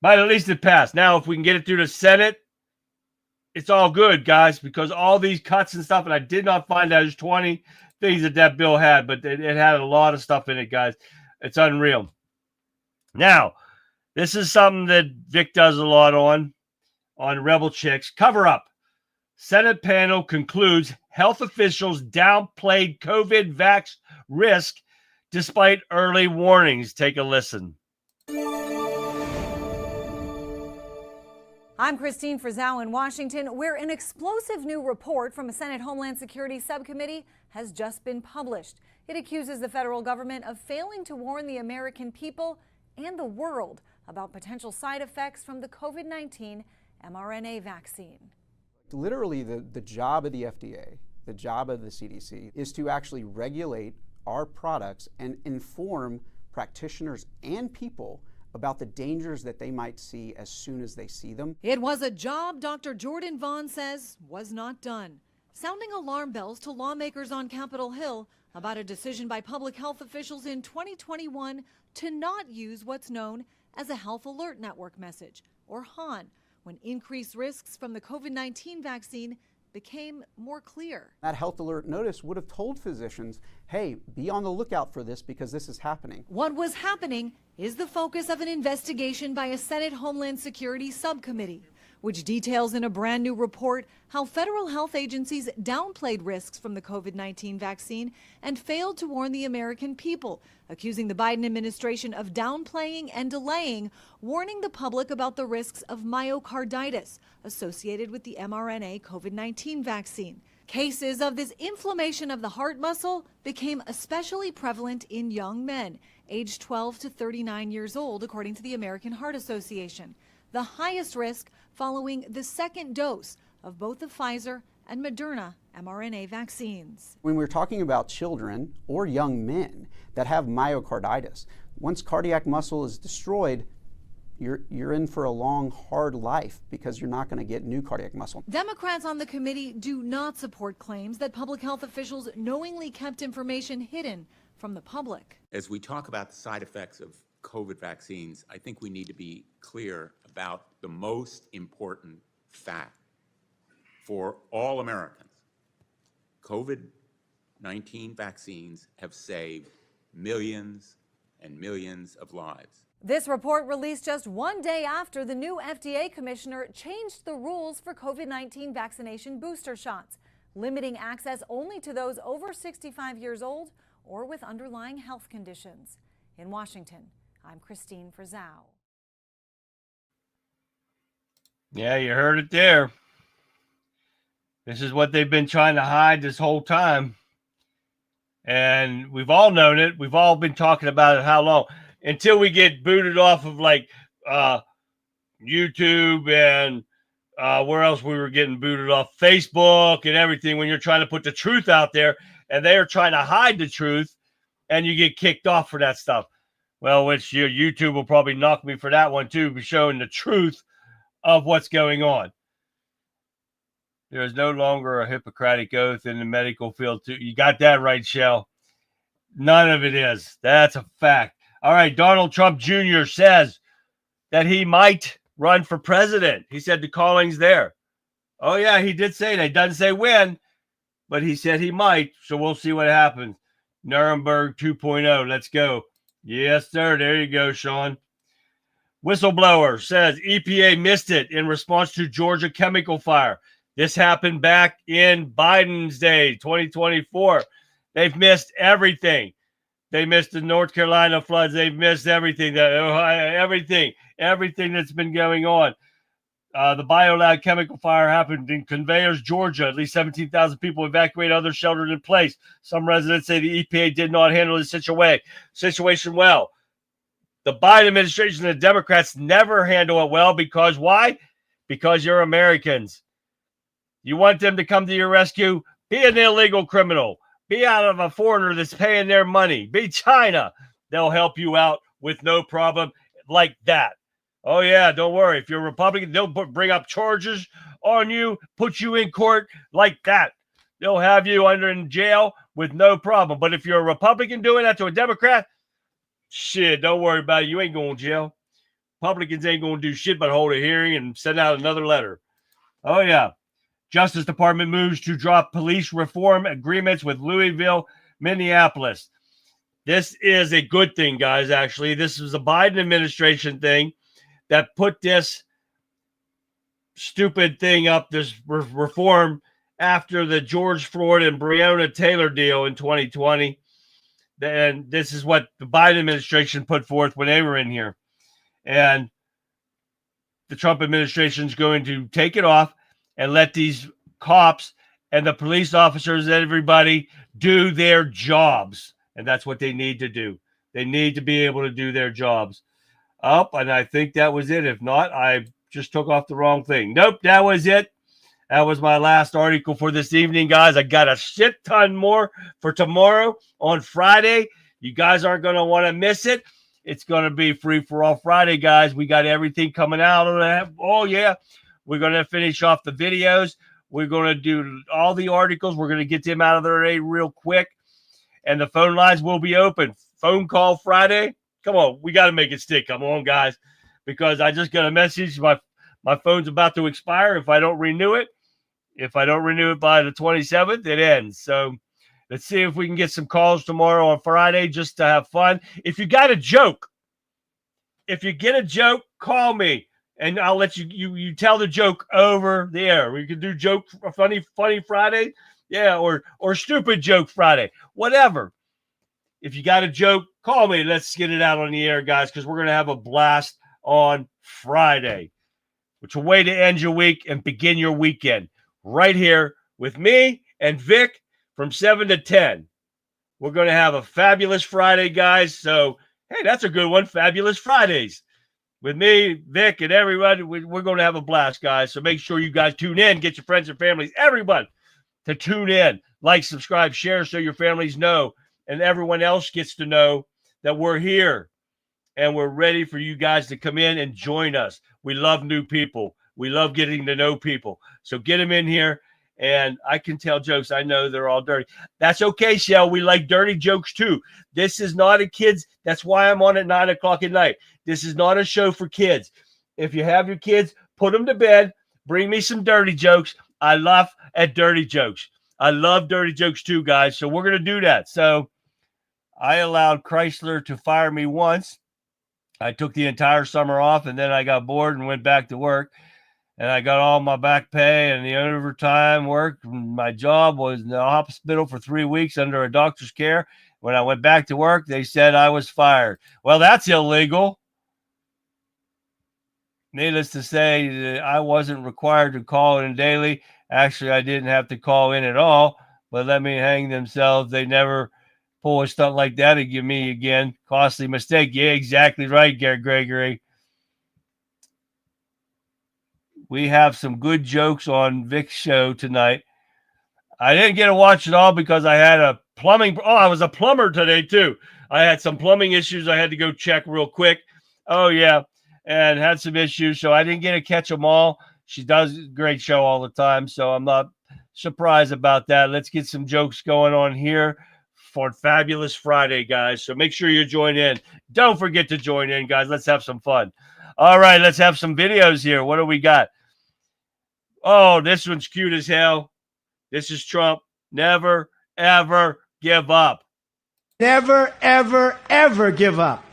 But at least it passed. Now, if we can get it through the Senate, it's all good, guys, because all these cuts and stuff, and I did not find out there's 20 things that bill had, but it had a lot of stuff in it, guys. It's unreal. Now, this is something that Vic does a lot on Rebel Chicks. Cover up. Senate panel concludes health officials downplayed COVID vax risk despite early warnings. Take a listen.
I'm Christine Frizzau in Washington, where an explosive new report from a Senate Homeland Security subcommittee has just been published. It accuses the federal government of failing to warn the American people and the world about potential side effects from the COVID-19 mRNA vaccine.
Literally, the job of the FDA, the job of the CDC, is to actually regulate our products and inform practitioners and people about the dangers that they might see as soon as they see them.
It was a job Dr. Jordan Vaughn says was not done, sounding alarm bells to lawmakers on Capitol Hill about a decision by public health officials in 2021 to not use what's known as a Health Alert Network message, or HAN, when increased risks from the COVID-19 vaccine became more clear.
That health alert notice would have told physicians, hey, be on the lookout for this because this is happening.
What was happening is the focus of an investigation by a Senate Homeland Security subcommittee, which details in a brand new report how federal health agencies downplayed risks from the COVID-19 vaccine and failed to warn the American people, accusing the Biden administration of downplaying and delaying warning the public about the risks of myocarditis associated with the mRNA COVID-19 vaccine. Cases of this inflammation of the heart muscle became especially prevalent in young men, aged 12 to 39 years old, according to the American Heart Association. The highest risk following the second dose of both the Pfizer and Moderna mRNA vaccines.
When we're talking about children or young men that have myocarditis, once cardiac muscle is destroyed, you're in for a long, hard life because you're not going to get new cardiac muscle.
Democrats on the committee do not support claims that public health officials knowingly kept information hidden from the public.
As we talk about the side effects of COVID vaccines, I think we need to be clear about the most important fact for all Americans. COVID-19 vaccines have saved millions and millions of lives.
This report released just one day after the new FDA commissioner changed the rules for COVID-19 vaccination booster shots, limiting access only to those over 65 years old or with underlying health conditions. In Washington, I'm Christine Frizzau.
Yeah, you heard it there. This is what they've been trying to hide this whole time. And we've all known it. We've all been talking about it how long? Until we get booted off of like YouTube and where else we were getting booted off, Facebook and everything, when you're trying to put the truth out there and they are trying to hide the truth and you get kicked off for that stuff. Well, which YouTube will probably knock me for that one too, for showing the truth of what's going on. There is no longer a Hippocratic oath in the medical field too. You got that right, Shell. None of it is. That's a fact. All right, Donald Trump Jr. says that he might run for president. He said the calling's there. Oh, yeah, he did say that. He doesn't say when, but he said he might, so we'll see what happens. Nuremberg 2.0, let's go. Yes, sir. There you go, Sean. Whistleblower says EPA missed it in response to Georgia chemical fire. This happened back in Biden's day, 2024. They've missed everything. They missed the North Carolina floods. They've missed everything. Everything that's been going on. The BioLab chemical fire happened in Conveyors, Georgia. At least 17,000 people evacuated, others sheltered in place. Some residents say the EPA did not handle the situation well. The Biden administration and the Democrats never handle it well because why? Because you're Americans. You want them to come to your rescue? Be an illegal criminal. Be out of a foreigner that's paying their money. Be China. They'll help you out with no problem like that. Oh, yeah, don't worry. If you're a Republican, they'll bring up charges on you, put you in court like that. They'll have you in jail with no problem. But if you're a Republican doing that to a Democrat, shit, don't worry about it. You ain't going to jail. Republicans ain't going to do shit but hold a hearing and send out another letter. Oh, yeah. Justice Department moves to drop police reform agreements with Louisville, Minneapolis. This is a good thing, guys, actually. This is a Biden administration thing that put this stupid thing up, this reform, after the George Floyd and Breonna Taylor deal in 2020. And this is what the Biden administration put forth when they were in here. And the Trump administration is going to take it off and let these cops and the police officers and everybody do their jobs. And that's what they need to do. They need to be able to do their jobs. And I think that was it. If not, I just took off the wrong thing. Nope, that was it. That was my last article for this evening, guys. I got a shit ton more for tomorrow on Friday. You guys aren't going to want to miss it. It's going to be Free for All Friday, guys. We got everything coming out of that. Oh, yeah. We're going to finish off the videos. We're going to do all the articles. We're going to get them out of there real quick. And the phone lines will be open. Phone call Friday. Come on. We got to make it stick. Come on, guys. Because I just got a message. My phone's about to expire if I don't renew it. If I don't renew it by the 27th, it ends. So let's see if we can get some calls tomorrow on Friday just to have fun. If you got a joke, if you get a joke, call me. And I'll let you tell the joke over the air. We can do joke funny Friday. Yeah, or stupid joke Friday. Whatever. If you got a joke, call me. Let's get it out on the air, guys, because we're going to have a blast on Friday. Which a way to end your week and begin your weekend. Right here with me and Vic from 7 to 10. We're going to have a fabulous Friday, guys. So, hey, that's a good one. Fabulous Fridays. With me, Vic, and everybody, we're going to have a blast, guys. So make sure you guys tune in. Get your friends and families, everyone, to tune in. Like, subscribe, share so your families know and everyone else gets to know that we're here and we're ready for you guys to come in and join us. We love new people. We love getting to know people. So get them in here, and I can tell jokes. I know they're all dirty. That's okay, Shell. We like dirty jokes, too. This is not a kid's. That's why I'm on at 9 o'clock at night. This is not a show for kids. If you have your kids, put them to bed. Bring me some dirty jokes. I laugh at dirty jokes. I love dirty jokes, too, guys. So we're going to do that. So I allowed Chrysler to fire me once. I took the entire summer off, and then I got bored and went back to work. And I got all my back pay and the overtime work. My job was in the hospital for 3 weeks under a doctor's care. When I went back to work, they said I was fired. Well, that's illegal. Needless to say, I wasn't required to call in daily. Actually, I didn't have to call in at all. But let me hang themselves. They never pull a stunt like that and give me again. Costly mistake. Yeah, exactly right, Gary Gregory. We have some good jokes on Vic's show tonight. I didn't get to watch it all because I had a plumbing. Oh, I was a plumber today, too. I had some plumbing issues I had to go check real quick. Oh, yeah. And had some issues, so I didn't get to catch them all. She does a great show all the time, so I'm not surprised about that. Let's get some jokes going on here for Fabulous Friday, guys. So make sure you join in. Don't forget to join in, guys. Let's have some fun. All right, let's have some videos here. What do we got? Oh, this one's cute as hell. This is Trump. Never, ever give up.
Never, ever, ever give up.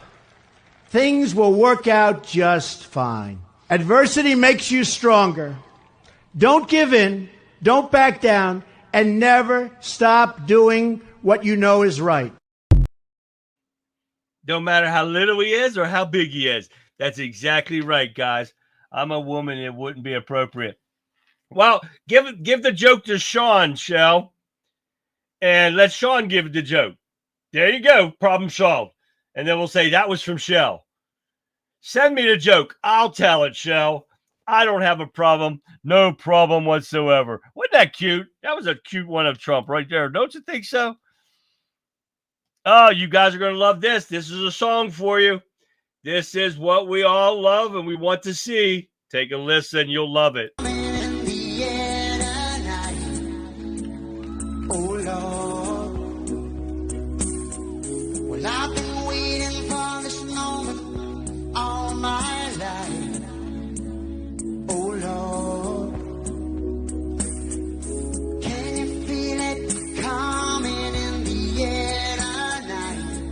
Things will work out just fine. Adversity makes you stronger. Don't give in, don't back down, and never stop doing what you know is right.
No matter how little he is or how big he is. That's exactly right, guys. I'm a woman. It wouldn't be appropriate. Well, give the joke to Sean, Shell. And let Sean give the joke. There you go. Problem solved. And then we'll say that was from Shell. Send me the joke. I'll tell it, Shell. I don't have a problem. No problem whatsoever. Wasn't that cute? That was a cute one of Trump right there. Don't you think so? Oh, you guys are going to love this. This is a song for you. This is what we all love and we want to see. Take a listen. You'll love it.
Well, I've been waiting for this moment all my life. Oh Lord, can you feel it coming in the air tonight?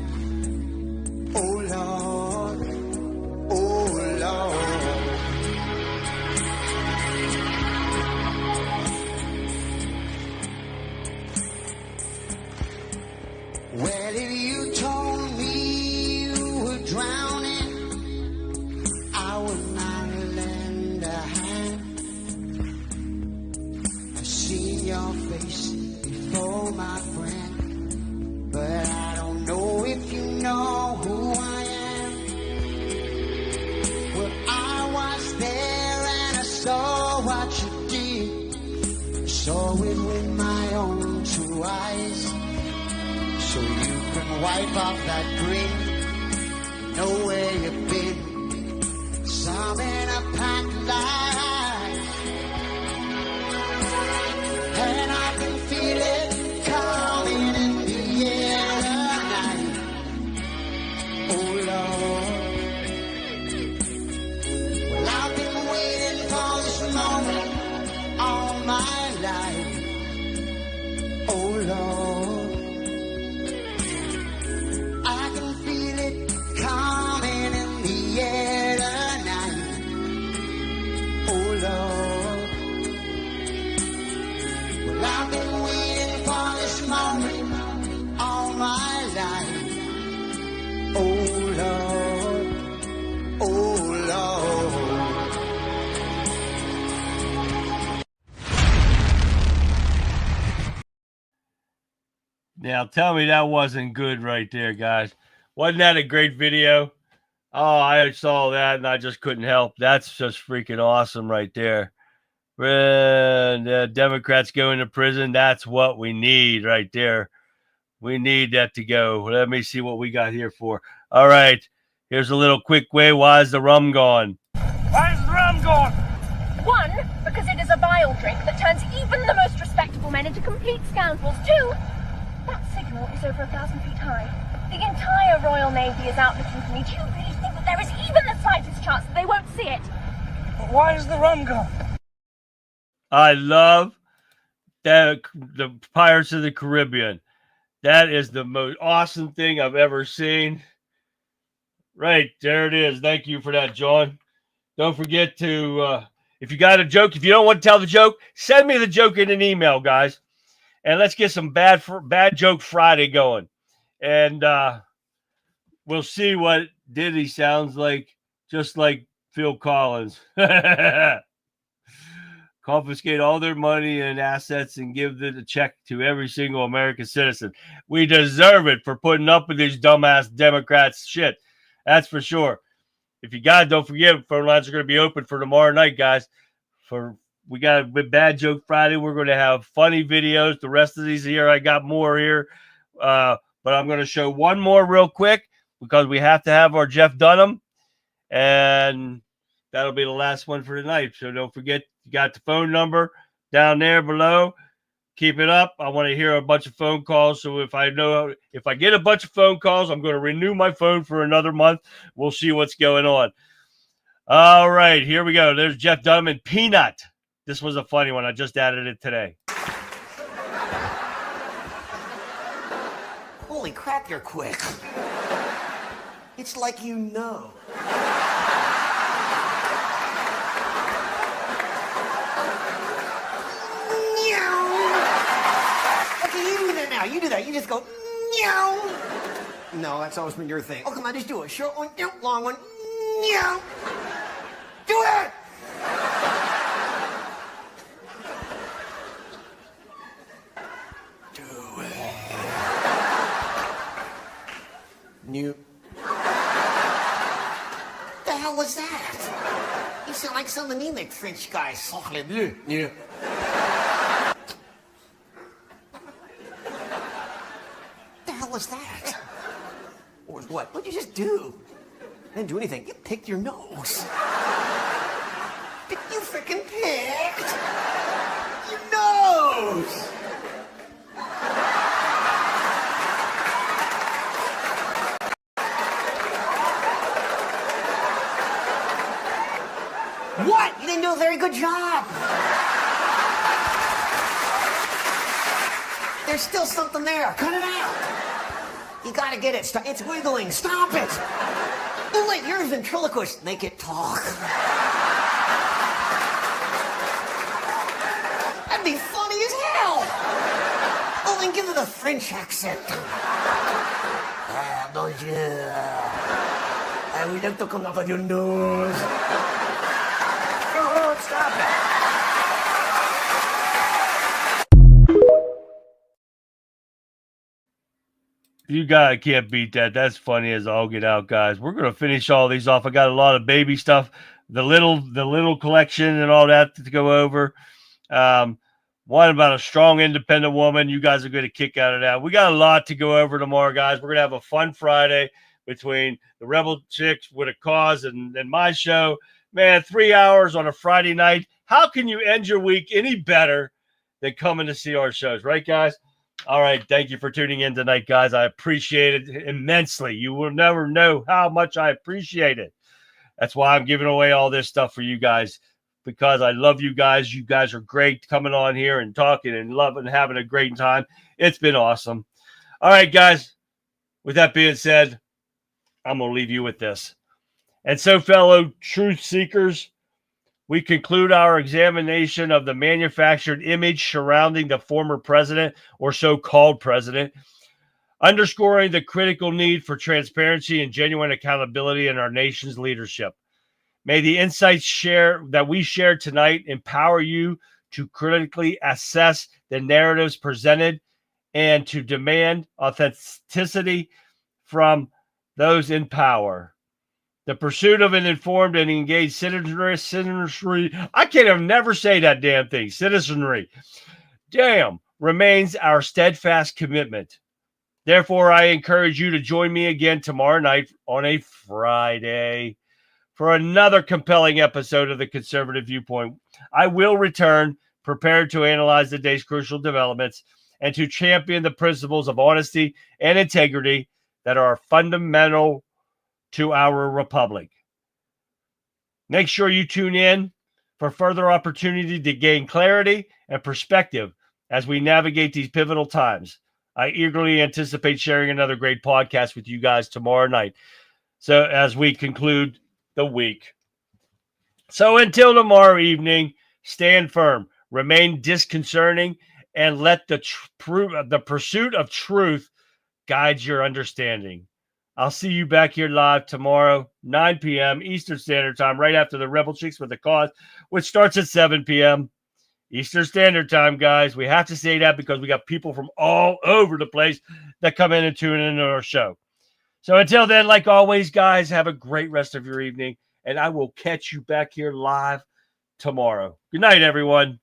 Oh Lord, oh Lord. Well, if you told me you were drowning, I would not lend a hand. I've seen your face before, my friend, but I don't know if you know who I am. Well, I was there and I saw what you did. I saw it with my own two eyes. So you can wipe off that grin, know where you've been. Some in a packed life, and I can feel it coming in the air tonight. Oh Lord, well I've been waiting for this moment all my life. Oh Lord, coming in the air tonight. Oh Lord, well I've been waiting for this moment all my life. Oh Lord, oh Lord.
Now tell me that wasn't good right there, guys. Wasn't that a great video? Oh, I saw that and I just couldn't help. That's just freaking awesome right there. And Democrats going to prison. That's what we need right there. We need that to go. Let me see what we got here for. All right. Here's a little quick way. Why is the rum gone?
Why is the rum gone? One, because it is a vile drink that turns even the most respectable men into complete scoundrels. Two, that signal is over 1,000 feet high. The entire Royal Navy is out looking for me. Do you really think that there is even the slightest chance that they won't see it?
But why is the rum gone?
I love the Pirates of the Caribbean. That is the most awesome thing I've ever seen. Right, there it is. Thank you for that, John. Don't forget to, if you got a joke, if you don't want to tell the joke, send me the joke in an email, guys. And let's get some bad joke Friday going. And we'll see what Diddy sounds like, just like Phil Collins. Confiscate all their money and assets and give the check to every single American citizen. We deserve it for putting up with these dumbass Democrats shit. That's for sure. If you got it, don't forget, phone lines are going to be open for tomorrow night, guys. We got a Bad Joke Friday. We're going to have funny videos. The rest of these here, I got more here. But I'm going to show one more real quick because we have to have our Jeff Dunham. And that'll be the last one for tonight. So don't forget, you got the phone number down there below. Keep it up. I want to hear a bunch of phone calls. So if I get a bunch of phone calls, I'm going to renew my phone for another month. We'll see what's going on. All right, here we go. There's Jeff Dunham and Peanut. This was a funny one. I just added it today.
Holy crap, you're quick. It's like you know. Okay, you do that now. You do that. You just go, meow. No, that's always been your thing. Oh, come on, just do it. Short one, long one, meow. Do it! New. The hell was that? You sound like some anemic French guy. Sacre bleu. Yeah. What the hell was that? Or what? What'd you just do? I didn't do anything. You picked your nose. You freaking picked your nose. What? You didn't do a very good job. There's still something there. Cut it out. You gotta get it. It's wiggling. Stop it. Don't let your ventriloquist make it talk. That'd be funny as hell. Oh, and give it a French accent. Bonjour. I would like to come out of your nose. Oh, stop it.
You guys can't beat that. That's funny as all get out, guys. We're gonna finish all these off. I got a lot of baby stuff, the little collection and all that to go over. One about a strong, independent woman. You guys are going to kick out of that. We got a lot to go over tomorrow, guys. We're gonna have a fun Friday between the Rebel Chicks with a Cause and my show. Man, 3 hours on a Friday night. How can you end your week any better than coming to see our shows, right, guys? All right. Thank you for tuning in tonight, guys. I appreciate it immensely. You will never know how much I appreciate it. That's why I'm giving away all this stuff for you guys, because I love you guys. You guys are great coming on here and talking and loving, having a great time. It's been awesome. All right, guys. With that being said, I'm going to leave you with this. And so, fellow truth seekers, we conclude our examination of the manufactured image surrounding the former president, or so-called president, underscoring the critical need for transparency and genuine accountability in our nation's leadership. May the insights that we share tonight empower you to critically assess the narratives presented and to demand authenticity from those in power. The pursuit of an informed and engaged citizenry, I can't even never say that damn thing, citizenry, remains our steadfast commitment. Therefore, I encourage you to join me again tomorrow night on a Friday for another compelling episode of the Conservative Viewpoint. I will return prepared to analyze the day's crucial developments and to champion the principles of honesty and integrity that are fundamental to our republic. Make sure you tune in for further opportunity to gain clarity and perspective as we navigate these pivotal times. I eagerly anticipate sharing another great podcast with you guys tomorrow night. So as we conclude the week. So until tomorrow evening, stand firm, remain disconcerting, and let the pursuit of truth guide your understanding. I'll see you back here live tomorrow, 9 p.m. Eastern Standard Time, right after the Rebel Chicks with the Cause, which starts at 7 p.m. Eastern Standard Time, guys. We have to say that because we got people from all over the place that come in and tune into our show. So until then, like always, guys, have a great rest of your evening, and I will catch you back here live tomorrow. Good night, everyone.